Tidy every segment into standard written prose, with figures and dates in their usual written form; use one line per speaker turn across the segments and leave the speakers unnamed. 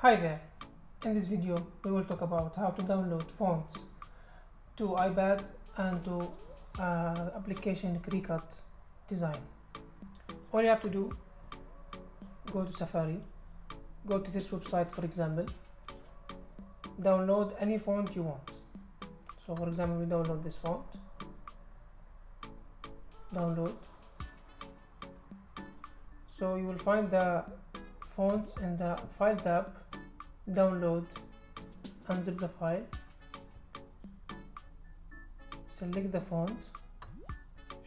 Hi there, in this video we will talk about how to download fonts to iPad and to application Cricut Design. All you have to do, go to Safari, go to this website for example, download any font you want. So for example we download this font, download. So you will find the fonts in the Files app, download, unzip the file, select the font,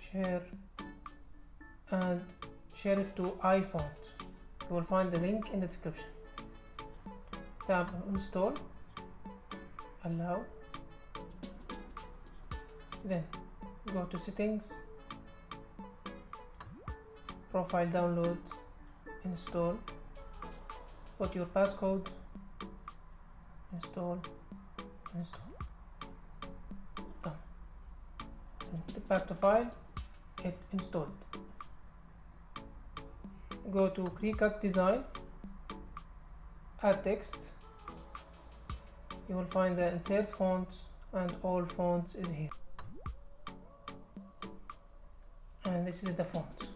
share and share it to iFonts. You will find the link in the description. Tap on install, allow, then go to settings, profile download, install, put your passcode, install, done. Then back to file, it installed. Go to Cricut Design, add text, you will find the insert fonts and all fonts is here, and this is the font.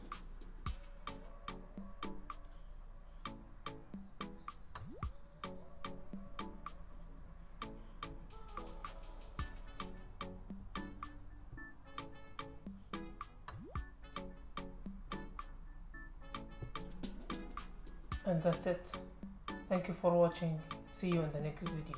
And that's it. Thank you for watching. See you in the next video.